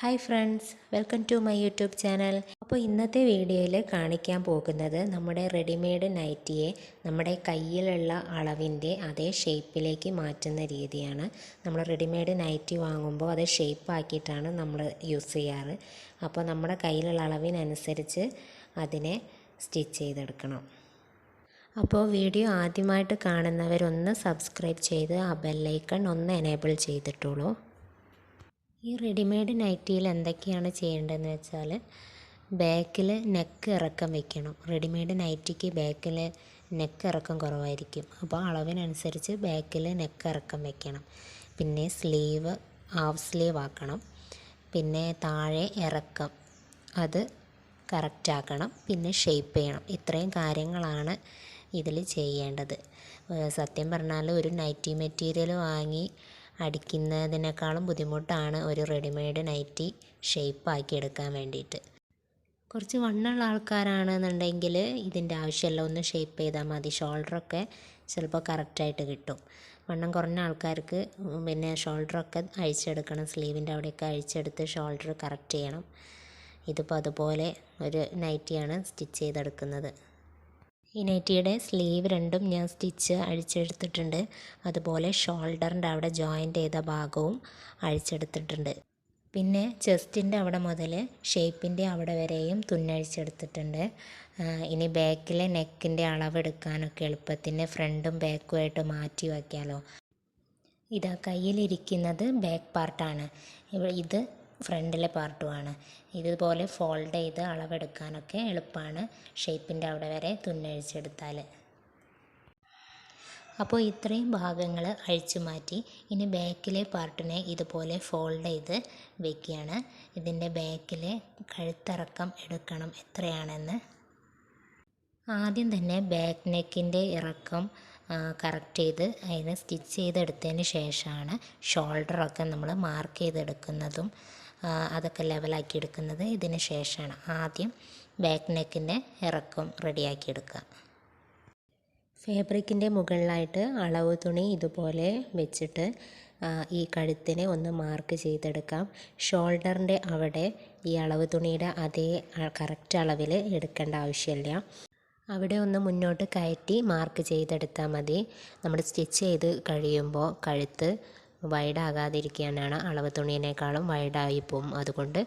Hi friends, welcome to my YouTube channel. അപ്പോൾ ഇന്നത്തെ വീഡിയോയിൽ കാണിക്കാൻ പോകുന്നത് നമ്മുടെ റെഡിമെയ്ഡ് നൈറ്റിയെ നമ്മുടെ കയ്യിലുള്ള അളവിൻ്റെ അതേ ഷേപ്പിലേക്ക് മാറ്റുന്ന രീതിയാണ്. നമ്മൾ റെഡിമെയ്ഡ് നൈറ്റി വാങ്ങുമ്പോൾ അത് ഷേപ്പാക്കിയിട്ടാണ് നമ്മൾ യൂസ് ചെയ്യാറ്. അപ്പോൾ നമ്മുടെ കയ്യിലുള്ള അളവിനനുസരിച്ച് അതിനെ സ്റ്റിച്ച് ചെയ്തെടുക്കണം. അപ്പോൾ വീഡിയോ ആദ്യമായിട്ട് കാണുന്നവരൊന്ന് സബ്സ്ക്രൈബ് ചെയ്ത് ആ ബെല്ലൈക്കൺ ഒന്ന് എനേബിൾ ചെയ്തിട്ടുള്ളൂ. ഈ റെഡിമെയ്ഡ് നൈറ്റിയിൽ എന്തൊക്കെയാണ് ചെയ്യേണ്ടതെന്ന് വെച്ചാൽ ബാക്കിൽ നെക്ക് ഇറക്കം വെക്കണം. റെഡിമെയ്ഡ് നൈറ്റിക്ക് ബാക്കിൽ നെക്ക് ഇറക്കം കുറവായിരിക്കും. അപ്പോൾ അളവിനനുസരിച്ച് ബാക്കിൽ നെക്ക് ഇറക്കം വെക്കണം. പിന്നെ സ്ലീവ് ഹാഫ് സ്ലീവ് ആക്കണം. പിന്നെ താഴെ ഇറക്കം അത് കറക്റ്റാക്കണം. പിന്നെ ഷേപ്പ് ചെയ്യണം. ഇത്രയും കാര്യങ്ങളാണ് ഇതിൽ ചെയ്യേണ്ടത്. സത്യം പറഞ്ഞാൽ ഒരു നൈറ്റി മെറ്റീരിയൽ വാങ്ങി അടിക്കുന്നതിനേക്കാളും ബുദ്ധിമുട്ടാണ് ഒരു റെഡിമെയ്ഡ് നൈറ്റി ഷേപ്പാക്കി എടുക്കാൻ വേണ്ടിയിട്ട്. കുറച്ച് വണ്ണമുള്ള ആൾക്കാരാണെന്നുണ്ടെങ്കിൽ ഇതിൻ്റെ ആവശ്യമില്ല, ഒന്ന് ഷേപ്പ് ചെയ്താൽ മതി. ഷോൾഡറൊക്കെ ചിലപ്പോൾ കറക്റ്റായിട്ട് കിട്ടും. വണ്ണം കുറഞ്ഞ ആൾക്കാർക്ക് പിന്നെ ഷോൾഡറൊക്കെ അഴിച്ചെടുക്കണം. സ്ലീവിൻ്റെ അവിടെയൊക്കെ അഴിച്ചെടുത്ത് ഷോൾഡർ കറക്റ്റ് ചെയ്യണം. ഇതിപ്പോൾ അതുപോലെ ഒരു നൈറ്റിയാണ് സ്റ്റിച്ച് ചെയ്തെടുക്കുന്നത്. ഈ നൈറ്റിയുടെ സ്ലീവ് രണ്ടും ഞാൻ സ്റ്റിച്ച് അഴിച്ചെടുത്തിട്ടുണ്ട്. അതുപോലെ ഷോൾഡറിൻ്റെ അവിടെ ജോയിൻ്റ് ചെയ്ത ഭാഗവും അഴിച്ചെടുത്തിട്ടുണ്ട്. പിന്നെ ചെസ്റ്റിൻ്റെ അവിടെ മുതൽ ഷേപ്പിൻ്റെ അവിടെ വരെയും തുന്നഴിച്ചെടുത്തിട്ടുണ്ട്. ഇനി ബാക്കിലെ നെക്കിൻ്റെ അളവെടുക്കാനൊക്കെ എളുപ്പത്തിന് ഫ്രണ്ടും ബാക്കുമായിട്ട് മാറ്റി വയ്ക്കാമല്ലോ. ഇതാ കയ്യിലിരിക്കുന്നത് ബാക്ക് പാർട്ടാണ്, ഇത് ഫ്രണ്ടിലെ പാർട്ടുമാണ്. ഇതുപോലെ ഫോൾഡ് ചെയ്ത് അളവെടുക്കാനൊക്കെ എളുപ്പമാണ്, ഷേപ്പിൻ്റെ അവിടെ വരെ തുന്നഴിച്ചെടുത്താൽ. അപ്പോൾ ഇത്രയും ഭാഗങ്ങൾ അഴിച്ചു മാറ്റി ഇനി ബാക്കിലെ പാർട്ടിനെ ഇതുപോലെ ഫോൾഡ് ചെയ്ത് വയ്ക്കുകയാണ്. ഇതിൻ്റെ ബാക്കിലെ കഴുത്തിറക്കം എടുക്കണം എത്രയാണെന്ന്. ആദ്യം തന്നെ ബാക്ക് നെക്കിൻ്റെ ഇറക്കം കറക്റ്റ് ചെയ്ത് അതിനെ സ്റ്റിച്ച് ചെയ്തെടുത്തതിന് ശേഷമാണ് ഷോൾഡറൊക്കെ നമ്മൾ മാർക്ക് ചെയ്തെടുക്കുന്നതും അതൊക്കെ ലെവലാക്കി എടുക്കുന്നത് ഇതിന് ശേഷമാണ്. ആദ്യം ബാക്ക് നെക്കിൻ്റെ ഇറക്കം റെഡിയാക്കി എടുക്കുക. ഫാബ്രിക്കിൻ്റെ മുകളിലായിട്ട് അളവ് തുണി ഇതുപോലെ വെച്ചിട്ട് ഈ കഴുത്തിനെ ഒന്ന് മാർക്ക് ചെയ്തെടുക്കാം. ഷോൾഡറിൻ്റെ അവിടെ ഈ അളവ് തുണിയുടെ അതേ കറക്റ്റ് അളവിൽ എടുക്കേണ്ട ആവശ്യമില്ല. അവിടെ ഒന്ന് മുന്നോട്ട് കയറ്റി മാർക്ക് ചെയ്തെടുത്താൽ മതി. നമ്മൾ സ്റ്റിച്ച് ചെയ്ത് കഴിയുമ്പോൾ കഴുത്ത് വൈഡാകാതിരിക്കാനാണ്, അളവ് തുണിയേക്കാളും വൈഡായി പോവും. അതുകൊണ്ട്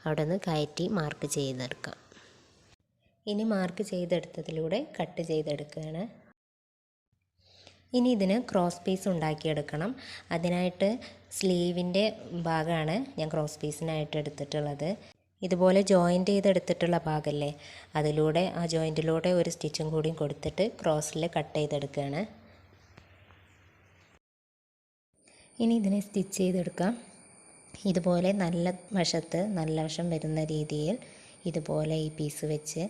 അവിടെ നിന്ന് കയറ്റി മാർക്ക് ചെയ്തെടുക്കാം. ഇനി മാർക്ക് ചെയ്തെടുത്തതിലൂടെ കട്ട് ചെയ്തെടുക്കുകയാണ്. ഇനി ഇതിന് ക്രോസ് പീസ് ഉണ്ടാക്കിയെടുക്കണം. അതിനായിട്ട് സ്ലീവിൻ്റെ ഭാഗമാണ് ഞാൻ ക്രോസ് പീസിനായിട്ട് എടുത്തിട്ടുള്ളത്. ഇതുപോലെ ജോയിൻ്റ് ചെയ്തെടുത്തിട്ടുള്ള ഭാഗമല്ലേ, അതിലൂടെ ആ ജോയിൻറ്റിലൂടെ ഒരു സ്റ്റിച്ചും കൂടി കൊടുത്തിട്ട് ക്രോസിൽ കട്ട് ചെയ്തെടുക്കുകയാണ്. ഇനി ഇതിനെ സ്റ്റിച്ച് ചെയ്തെടുക്കാം. ഇതുപോലെ നല്ല വശം വരുന്ന രീതിയിൽ ഇതുപോലെ ഈ പീസ് വെച്ച്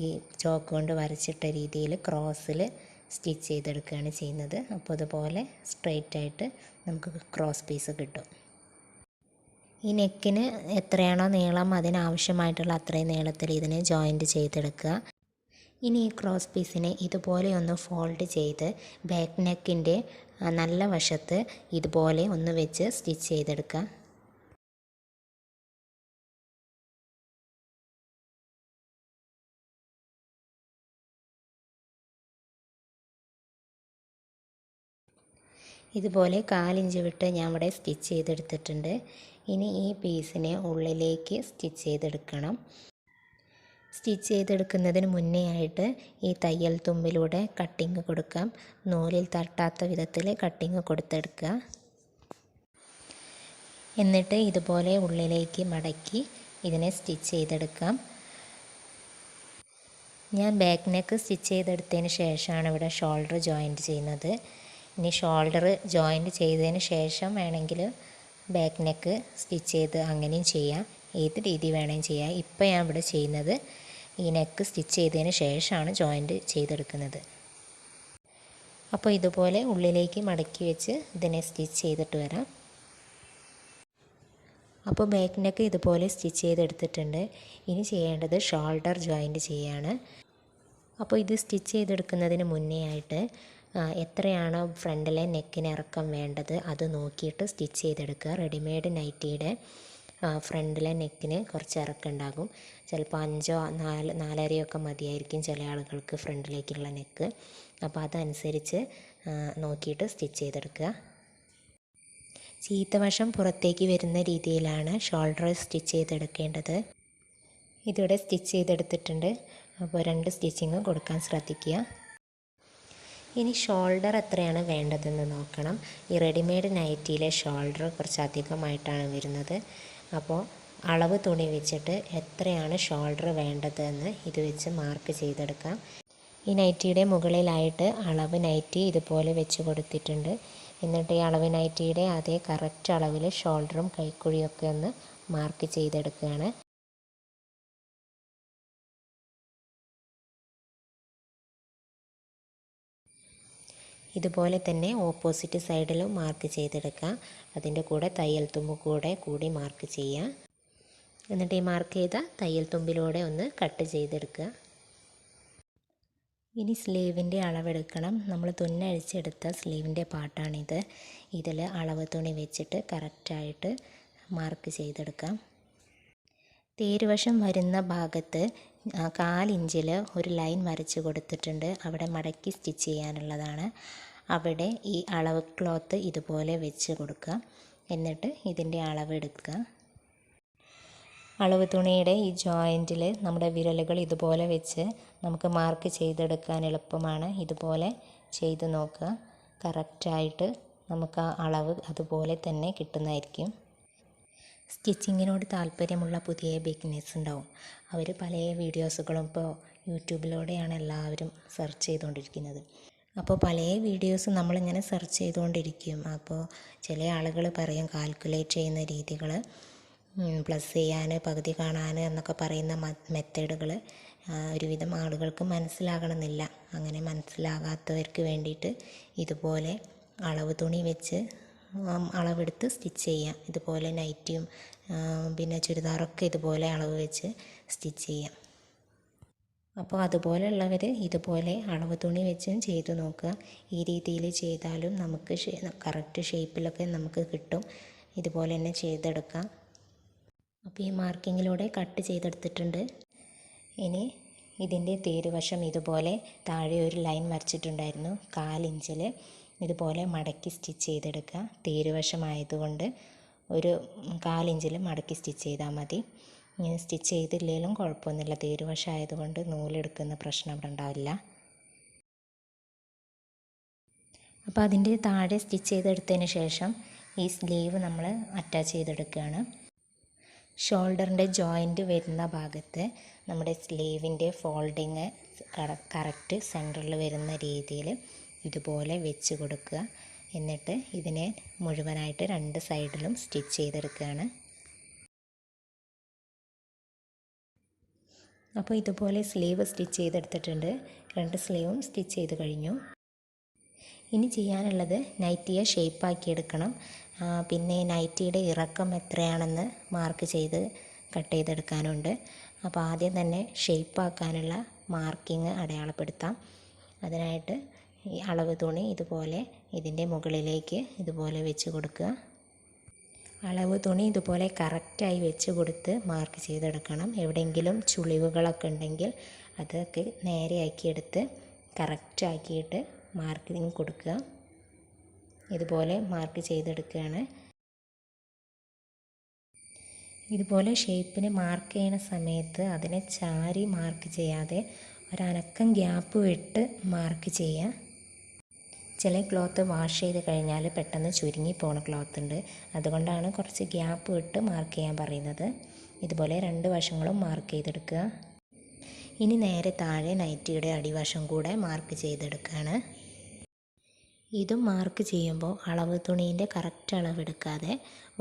ഈ ചോക്ക് കൊണ്ട് വരച്ചിട്ട രീതിയിൽ ക്രോസിൽ സ്റ്റിച്ച് ചെയ്തെടുക്കുകയാണ് ചെയ്യുന്നത്. അപ്പോൾ ഇതുപോലെ സ്ട്രെയിറ്റ് ആയിട്ട് നമുക്ക് ക്രോസ് പീസ് കിട്ടും. ഈ നെക്കിന് എത്രയാണോ നീളം അതിനാവശ്യമായിട്ടുള്ള അത്രയും നീളത്തിൽ ഇതിനെ ജോയിൻറ്റ് ചെയ്തെടുക്കുക. ഇനി ഈ ക്രോസ് പീസിനെ ഇതുപോലെ ഒന്ന് ഫോൾഡ് ചെയ്ത് ബാക്ക് നെക്കിൻ്റെ നല്ല വശത്ത് ഇതുപോലെ ഒന്ന് വെച്ച് സ്റ്റിച്ച് ചെയ്തെടുക്കുക. ഇതുപോലെ 1/4 ഇഞ്ച് വിട്ട് ഞാൻ ഇവിടെ സ്റ്റിച്ച് ചെയ്തെടുത്തിട്ടുണ്ട്. ഇനി ഈ പീസിനെ ഉള്ളിലേക്ക് സ്റ്റിച്ച് ചെയ്തെടുക്കണം. സ്റ്റിച്ച് ചെയ്തെടുക്കുന്നതിന് മുന്നേ ആയിട്ട് ഈ തയ്യൽ തുമ്പിലൂടെ കട്ടിങ് കൊടുക്കാം. നൂലിൽ തട്ടാത്ത വിധത്തിൽ കട്ടിങ് കൊടുത്തെടുക്കുക. എന്നിട്ട് ഇതുപോലെ ഉള്ളിലേക്ക് മടക്കി ഇതിനെ സ്റ്റിച്ച് ചെയ്തെടുക്കാം. ഞാൻ ബാക്ക് നെക്ക് സ്റ്റിച്ച് ചെയ്തെടുത്തതിന് ശേഷമാണ് ഇവിടെ ഷോൾഡർ ജോയിൻറ്റ് ചെയ്യുന്നത്. ഇനി ഷോൾഡർ ജോയിൻറ്റ് ചെയ്തതിന് ശേഷം വേണമെങ്കിൽ ബാക്ക് നെക്ക് സ്റ്റിച്ച് ചെയ്ത് അങ്ങനെയും ചെയ്യാം, ഏത് രീതി വേണമെങ്കിലും ചെയ്യാം. ഇപ്പോൾ ഞാൻ ഇവിടെ ചെയ്യുന്നത് ഈ നെക്ക് സ്റ്റിച്ച് ചെയ്തതിന് ശേഷമാണ് ജോയിൻറ്റ് ചെയ്തെടുക്കുന്നത്. അപ്പോൾ ഇതുപോലെ ഉള്ളിലേക്ക് മടക്കി വെച്ച് ഇതിനെ സ്റ്റിച്ച് ചെയ്തിട്ട് വരാം. അപ്പോൾ ബാക്ക് നെക്ക് ഇതുപോലെ സ്റ്റിച്ച് ചെയ്തെടുത്തിട്ടുണ്ട്. ഇനി ചെയ്യേണ്ടത് ഷോൾഡർ ജോയിൻറ്റ് ചെയ്യാണ്. അപ്പോൾ ഇത് സ്റ്റിച്ച് ചെയ്തെടുക്കുന്നതിന് മുന്നേ ആയിട്ട് എത്രയാണോ ഫ്രണ്ടിലെ നെക്കിന് ഇറക്കം വേണ്ടത് അത് നോക്കിയിട്ട് സ്റ്റിച്ച് ചെയ്തെടുക്കുക. റെഡിമെയ്ഡ് നൈറ്റിയുടെ ഫ്രണ്ടിലെ നെക്കിന് കുറച്ച് ഇറക്കമുണ്ടാകും. ചിലപ്പോൾ 5 4.5 മതിയായിരിക്കും ചില ആളുകൾക്ക് ഫ്രണ്ടിലേക്കുള്ള നെക്ക്. അപ്പോൾ അതനുസരിച്ച് നോക്കിയിട്ട് സ്റ്റിച്ച് ചെയ്തെടുക്കുക. ചീത്തവശം പുറത്തേക്ക് വരുന്ന രീതിയിലാണ് ഷോൾഡർ സ്റ്റിച്ച് ചെയ്തെടുക്കേണ്ടത്. ഇതിവിടെ സ്റ്റിച്ച് ചെയ്തെടുത്തിട്ടുണ്ട്. അപ്പോൾ 2 സ്റ്റിച്ചിങ് കൊടുക്കാൻ ശ്രദ്ധിക്കുക. ഇനി ഷോൾഡർ എത്രയാണ് വേണ്ടതെന്ന് നോക്കണം. ഈ റെഡിമെയ്ഡ് നൈറ്റിയിലെ ഷോൾഡർ കുറച്ച് അധികമായിട്ടാണ് വരുന്നത്. അപ്പോൾ അളവ് തുണി വെച്ചിട്ട് എത്രയാണ് ഷോൾഡർ വേണ്ടതെന്ന് ഇത് വെച്ച് മാർക്ക് ചെയ്തെടുക്കാം. ഈ നൈറ്റിയുടെ മുകളിലായിട്ട് അളവ് നൈറ്റി ഇതുപോലെ വെച്ച് കൊടുത്തിട്ടുണ്ട്. എന്നിട്ട് ഈ അളവ് നൈറ്റിയുടെ അതേ കറക്റ്റ് അളവിൽ ഷോൾഡറും കൈക്കുഴിയൊക്കെ ഒന്ന് മാർക്ക് ചെയ്തെടുക്കുകയാണ്. ഇതുപോലെ തന്നെ ഓപ്പോസിറ്റ് സൈഡിലും മാർക്ക് ചെയ്തെടുക്കാം. അതിൻ്റെ കൂടെ തയ്യൽ തുമ്പ് കൂടി മാർക്ക് ചെയ്യുക. എന്നിട്ട് ഈ മാർക്ക് ചെയ്ത തയ്യൽ തുമ്പിലൂടെ ഒന്ന് കട്ട് ചെയ്തെടുക്കുക. ഇനി സ്ലീവിൻ്റെ അളവെടുക്കണം. നമ്മൾ തുന്നഴിച്ചെടുത്ത സ്ലീവിൻ്റെ പാർട്ടാണിത്. ഇതിൽ അളവ് തുണി വെച്ചിട്ട് കറക്റ്റായിട്ട് മാർക്ക് ചെയ്തെടുക്കാം. തേരുവശം വരുന്ന ഭാഗത്ത് 1/4 ഇഞ്ചിൽ ഒരു ലൈൻ വരച്ച് കൊടുത്തിട്ടുണ്ട്. അവിടെ മടക്കി സ്റ്റിച്ച് ചെയ്യാനുള്ളതാണ്. അവിടെ ഈ അളവ് ക്ലോത്ത് ഇതുപോലെ വെച്ച് കൊടുക്കുക. എന്നിട്ട് ഇതിൻ്റെ അളവെടുക്കുക. അളവ് തുണിയുടെ ഈ ജോയിൻറ്റിൽ നമ്മുടെ വിരലുകൾ ഇതുപോലെ വെച്ച് നമുക്ക് മാർക്ക് ചെയ്തെടുക്കാൻ എളുപ്പമാണ്. ഇതുപോലെ ചെയ്ത് നോക്കുക. കറക്റ്റായിട്ട് നമുക്ക് ആ അളവ് അതുപോലെ തന്നെ കിട്ടുന്നതായിരിക്കും. സ്റ്റിച്ചിങ്ങിനോട് താല്പര്യമുള്ള പുതിയ ബിഗിനേഴ്സ് ഉണ്ടാവും. അവർ പല വീഡിയോസുകളും ഇപ്പോൾ യൂട്യൂബിലൂടെയാണ് എല്ലാവരും സെർച്ച് ചെയ്തുകൊണ്ടിരിക്കുന്നത്. അപ്പോൾ പല വീഡിയോസ് നമ്മളിങ്ങനെ സെർച്ച് ചെയ്തുകൊണ്ടിരിക്കും. അപ്പോൾ ചില ആളുകൾ പറയും കാൽക്കുലേറ്റ് ചെയ്യുന്ന രീതികൾ, പ്ലസ് ചെയ്യാൻ, പകുതി കാണാൻ എന്നൊക്കെ പറയുന്ന മെത്തേഡുകൾ ഒരുവിധം ആളുകൾക്ക് മനസ്സിലാകണമെന്നില്ല. അങ്ങനെ മനസ്സിലാകാത്തവർക്ക് വേണ്ടിയിട്ട് ഇതുപോലെ അളവ് തുണി വെച്ച് അളവെടുത്ത് സ്റ്റിച്ച് ചെയ്യാം. ഇതുപോലെ നൈറ്റിയും പിന്നെ ചുരിദാറൊക്കെ ഇതുപോലെ അളവ് വെച്ച് സ്റ്റിച്ച് ചെയ്യാം. അപ്പോൾ അതുപോലെയുള്ളവർ ഇതുപോലെ അളവ് തുണി വെച്ചും ചെയ്ത് നോക്കുക. ഈ രീതിയിൽ ചെയ്താലും നമുക്ക് കറക്റ്റ് ഷേപ്പിലൊക്കെ നമുക്ക് കിട്ടും. ഇതുപോലെ തന്നെ ചെയ്തെടുക്കാം. അപ്പോൾ ഈ മാർക്കിങ്ങിലൂടെ കട്ട് ചെയ്തെടുത്തിട്ടുണ്ട്. ഇനി ഇതിൻ്റെ തേരുവശം ഇതുപോലെ താഴെ ഒരു ലൈൻ വരച്ചിട്ടുണ്ടായിരുന്നു. 1/4 ഇഞ്ചിൽ ഇതുപോലെ മടക്കി സ്റ്റിച്ച് ചെയ്തെടുക്കുക. തേരുവശമായതുകൊണ്ട് ഒരു 1/4 ഇഞ്ചിൽ മടക്കി സ്റ്റിച്ച് ചെയ്താൽ മതി. ഇങ്ങനെ സ്റ്റിച്ച് ചെയ്തില്ലെങ്കിലും കുഴപ്പമൊന്നുമില്ല. തേരുവശമായതുകൊണ്ട് നൂലെടുക്കുന്ന പ്രശ്നം അവിടെ ഉണ്ടാവില്ല. അപ്പോൾ അതിൻ്റെ താഴെ സ്റ്റിച്ച് ചെയ്തെടുത്തതിന് ശേഷം ഈ സ്ലീവ് നമ്മൾ അറ്റാച്ച് ചെയ്തെടുക്കുകയാണ്. ഷോൾഡറിൻ്റെ ജോയിൻറ്റ് വരുന്ന ഭാഗത്ത് നമ്മുടെ സ്ലീവിൻ്റെ ഫോൾഡിങ് കറക്റ്റ് സെൻറ്ററിൽ വരുന്ന രീതിയിൽ ഇതുപോലെ വെച്ച് കൊടുക്കുക. എന്നിട്ട് ഇതിനെ മുഴുവനായിട്ട് 2 സൈഡിലും സ്റ്റിച്ച് ചെയ്തെടുക്കുകയാണ്. അപ്പോൾ ഇതുപോലെ സ്ലീവ് സ്റ്റിച്ച് ചെയ്തെടുത്തിട്ടുണ്ട്. 2 സ്ലീവും സ്റ്റിച്ച് ചെയ്ത് കഴിഞ്ഞു. ഇനി ചെയ്യാനുള്ളത് നൈറ്റിയെ ഷേപ്പാക്കി എടുക്കണം. പിന്നെ നൈറ്റിയുടെ ഇറക്കം എത്രയാണെന്ന് മാർക്ക് ചെയ്ത് കട്ട് ചെയ്തെടുക്കാനുണ്ട്. അപ്പോൾ ആദ്യം തന്നെ ഷേപ്പാക്കാനുള്ള മാർക്കിങ് അടയാളപ്പെടുത്താം. അതിനായിട്ട് ഈ അളവ് തുണി ഇതുപോലെ ഇതിൻ്റെ മുകളിലേക്ക് ഇതുപോലെ വെച്ച് കൊടുക്കുക. അളവ് തുണി ഇതുപോലെ കറക്റ്റായി വെച്ച് കൊടുത്ത് മാർക്ക് ചെയ്തെടുക്കണം. എവിടെയെങ്കിലും ചുളിവുകളൊക്കെ ഉണ്ടെങ്കിൽ അതൊക്കെ നേരെയാക്കിയെടുത്ത് കറക്റ്റാക്കിയിട്ട് മാർക്കിങ് കൊടുക്കുക. ഇതുപോലെ മാർക്ക് ചെയ്തെടുക്കുകയാണ്. ഇതുപോലെ ഷേപ്പിന് മാർക്ക് ചെയ്യുന്ന സമയത്ത് അതിനെ ചാരി മാർക്ക് ചെയ്യാതെ ഒരനക്കം ഗ്യാപ്പ് വിട്ട് മാർക്ക് ചെയ്യുക. ചില ക്ലോത്ത് വാഷ് ചെയ്ത് കഴിഞ്ഞാൽ പെട്ടെന്ന് ചുരുങ്ങി പോകുന്ന ക്ലോത്ത് ഉണ്ട്. അതുകൊണ്ടാണ് കുറച്ച് ഗ്യാപ്പ് വിട്ട് മാർക്ക് ചെയ്യാൻ പറയുന്നത്. ഇതുപോലെ 2 വശങ്ങളും മാർക്ക് ചെയ്തെടുക്കുക. ഇനി നേരെ താഴെ നൈറ്റിയുടെ അടിവശം കൂടെ മാർക്ക് ചെയ്തെടുക്കുകയാണ്. ഇതും മാർക്ക് ചെയ്യുമ്പോൾ അളവ് തുണീൻ്റെ കറക്റ്റ് അളവെടുക്കാതെ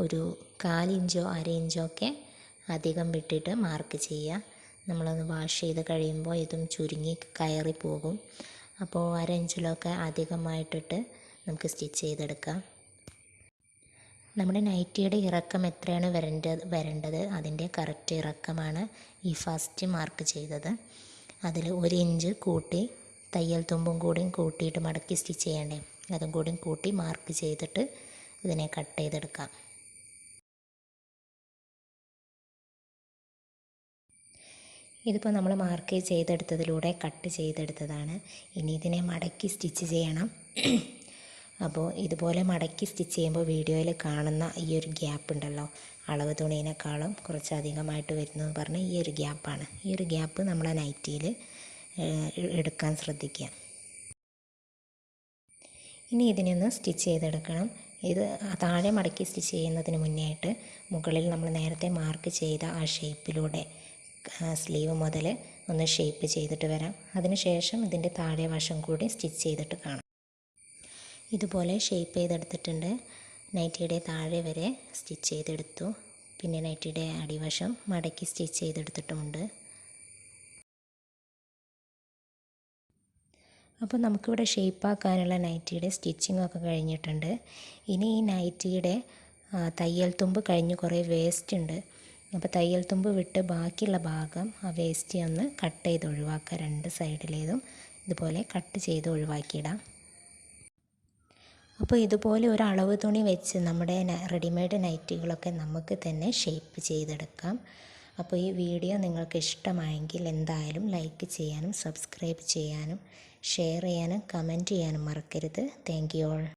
ഒരു 1/4 ഇഞ്ചോ 1/2 ഇഞ്ചോ ഒക്കെ അധികം വിട്ടിട്ട് മാർക്ക് ചെയ്യുക. നമ്മളൊന്ന് വാഷ് ചെയ്ത് കഴിയുമ്പോൾ ഇതും ചുരുങ്ങി കയറി പോകും. അപ്പോൾ 1/2 ഇഞ്ചിലൊക്കെ അധികമായിട്ടിട്ട് നമുക്ക് സ്റ്റിച്ച് ചെയ്തെടുക്കാം. നമ്മുടെ നൈറ്റിയുടെ ഇറക്കം എത്രയാണ് വരേണ്ടത് അതിൻ്റെ കറക്റ്റ് ഇറക്കമാണ് ഈ ഫസ്റ്റ് മാർക്ക് ചെയ്തത്. അതിൽ 1 ഇഞ്ച് കൂട്ടി തയ്യൽ തുമ്പും കൂടിയും കൂട്ടിയിട്ട് മടക്കി സ്റ്റിച്ച് ചെയ്യണ്ടേ, അതും കൂടിയും കൂട്ടി മാർക്ക് ചെയ്തിട്ട് ഇതിനെ കട്ട് ചെയ്തെടുക്കാം. ഇതിപ്പോൾ നമ്മൾ മാർക്ക് ചെയ്തെടുത്തതിലൂടെ കട്ട് ചെയ്തെടുത്തതാണ്. ഇനി ഇതിനെ മടക്കി സ്റ്റിച്ച് ചെയ്യണം. അപ്പോൾ ഇതുപോലെ മടക്കി സ്റ്റിച്ച് ചെയ്യുമ്പോൾ വീഡിയോയിൽ കാണുന്ന ഈ ഒരു ഗ്യാപ്പ് ഉണ്ടല്ലോ, അളവ് തുണീനേക്കാളും കുറച്ചധികമായിട്ട് വരുന്നതെന്ന് പറഞ്ഞാൽ ഈ ഒരു ഗ്യാപ്പാണ്. ഈ ഒരു ഗ്യാപ്പ് നമ്മളെ നൈറ്റിയിൽ എടുക്കാൻ ശ്രദ്ധിക്കുക. ഇനി ഇതിനൊന്ന് സ്റ്റിച്ച് ചെയ്തെടുക്കണം. ഇത് താഴെ മടക്കി സ്റ്റിച്ച് ചെയ്യുന്നതിന് മുന്നേ ആയിട്ട് മുകളിൽ നമ്മൾ നേരത്തെ മാർക്ക് ചെയ്ത ആ ഷേപ്പിലൂടെ സ്ലീവ് മുതൽ ഒന്ന് ഷേപ്പ് ചെയ്തിട്ട് വരാം. അതിനുശേഷം ഇതിൻ്റെ താഴെ വശം കൂടി സ്റ്റിച്ച് ചെയ്തിട്ട് കാണാം. ഇതുപോലെ ഷേപ്പ് ചെയ്തെടുത്തിട്ടുണ്ട്. നൈറ്റിയുടെ താഴെ വരെ സ്റ്റിച്ച് ചെയ്തെടുത്തു. പിന്നെ നൈറ്റിയുടെ അടിവശം മടക്കി സ്റ്റിച്ച് ചെയ്തെടുത്തിട്ടുമുണ്ട്. അപ്പോൾ നമുക്കിവിടെ ഷേപ്പാക്കാനുള്ള നൈറ്റിയുടെ സ്റ്റിച്ചിങ്ങൊക്കെ കഴിഞ്ഞിട്ടുണ്ട്. ഇനി ഈ നൈറ്റിയുടെ തയ്യൽ തുമ്പ് കഴിഞ്ഞ് കുറേ വേസ്റ്റ് ഉണ്ട്. അപ്പോൾ തയ്യൽ തുമ്പ് വിട്ട് ബാക്കിയുള്ള ഭാഗം ആ വേസ്റ്റ് ഒന്ന് കട്ട് ചെയ്ത് ഒഴിവാക്കുക. രണ്ട് സൈഡിലേതും ഇതുപോലെ കട്ട് ചെയ്ത് ഒഴിവാക്കിയിടാം. അപ്പോൾ ഇതുപോലെ ഒരു അളവ് തുണി വെച്ച് നമ്മുടെ റെഡിമെയ്ഡ് നൈറ്റികളൊക്കെ നമുക്ക് തന്നെ ഷേപ്പ് ചെയ്തെടുക്കാം. അപ്പോൾ ഈ വീഡിയോ നിങ്ങൾക്ക് ഇഷ്ടമായെങ്കിൽ എന്തായാലും ലൈക്ക് ചെയ്യാനും സബ്സ്ക്രൈബ് ചെയ്യാനും ഷെയർ ചെയ്യാനും കമൻറ്റ് ചെയ്യാനും മറക്കരുത്. Thank you all.